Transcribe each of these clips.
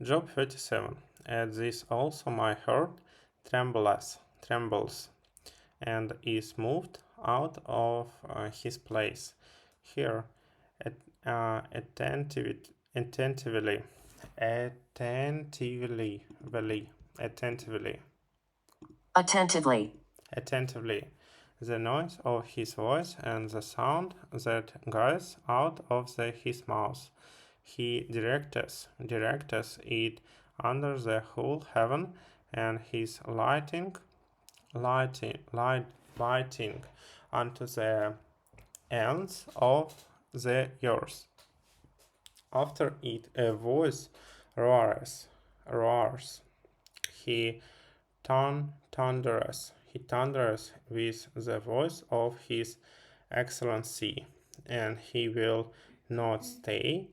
Job 37. At this also my heart trembles, and is moved out of his place. Here, at, attentively, attentively, attentively, attentively, the noise of his voice and the sound that goes out of his mouth. He directeth it under the whole heaven, and his lighting unto the ends of the earth. After it a voice roars. He thundereth with the voice of his excellency, and he will not stay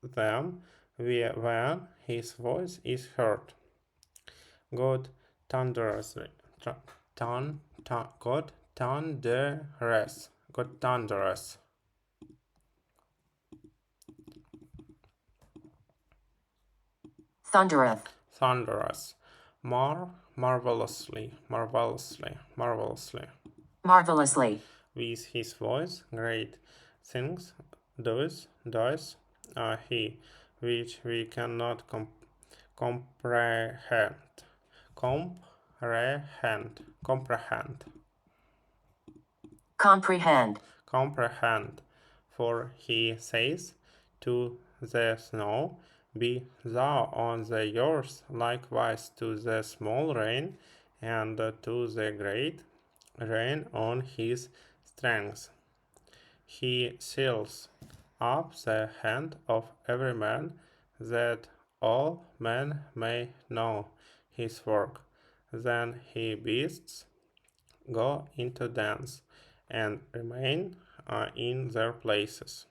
them when his voice is heard. God thundereth, God thundereth. Thundereth. Marvelously. With his voice, great things does he, which we cannot comprehend. For he says to the snow, be thou on the earth, likewise to the small rain, and to the great rain on his strength. He seals up the hand of every man, that all men may know his work. Then he beasts go into dance, and remain in their places.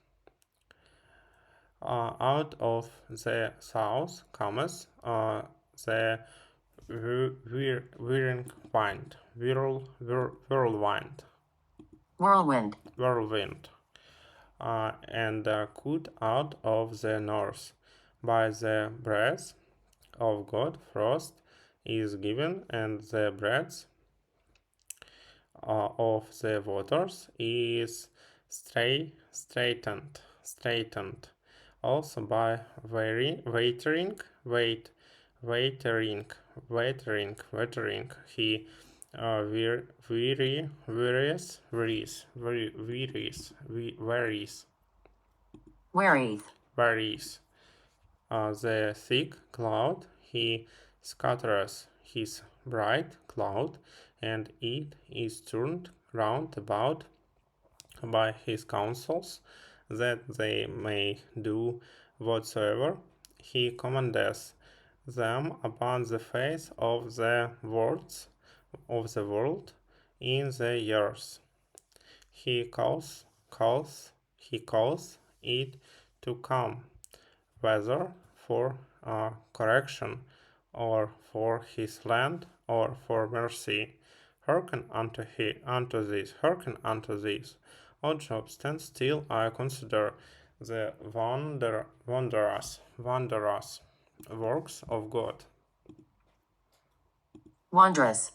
Out of the south cometh the whirlwind, and cut out of the north. By the breath of God frost is given, and the breath of the waters is straightened. Also by watering, he varies. The thick cloud he scattereth his bright cloud, and it is turned round about by his counsels, that they may do whatsoever he commandeth them upon the face of the world in the earth. He calls it to come, whether for correction, or for his land, or for mercy. Hearken unto this. O Job, stand still, I consider the wondrous works of God. Wondrous.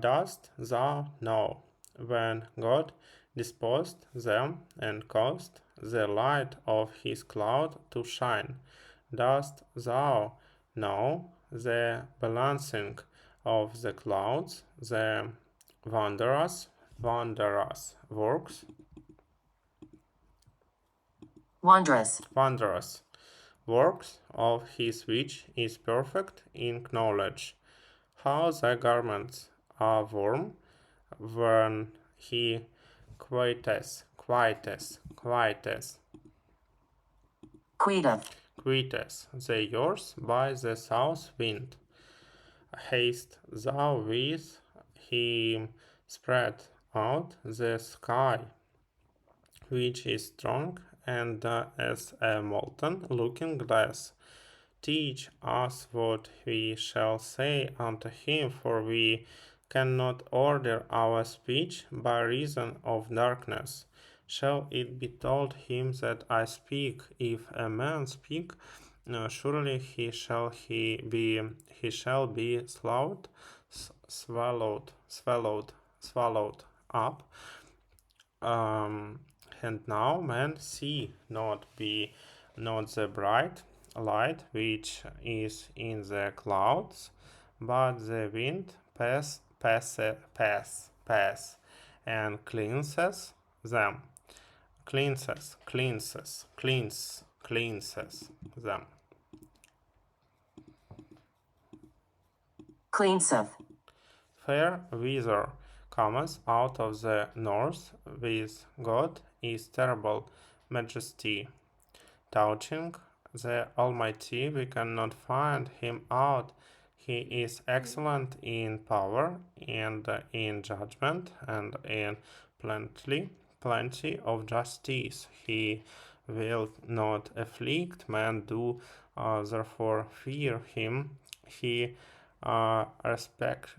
Dost thou know when God disposed them and caused the light of his cloud to shine? Dost thou know the balancing of the clouds, the wondrous works? Wondrous works of his, which is perfect in knowledge. How thy garments are warm when he quieteth the yours by the south wind. Haste thou with him, spread out the sky, which is strong and as a molten looking glass. Teach us what we shall say unto him, for we cannot order our speech by reason of darkness. shall it be told him that I speak? If a man speak, surely he shall be swallowed up. Um, and now men see not the bright light which is in the clouds, but the wind pass and cleanses them, cleanses them. Cleanseth. Fair weather comes out of the north, with God is terrible majesty. Touching the Almighty, we cannot find him out. He is excellent in power and in judgment and in plenty of justice. He will not afflict man, do therefore fear him. He respect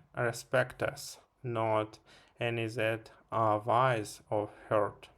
us, not any that are wise or hurt.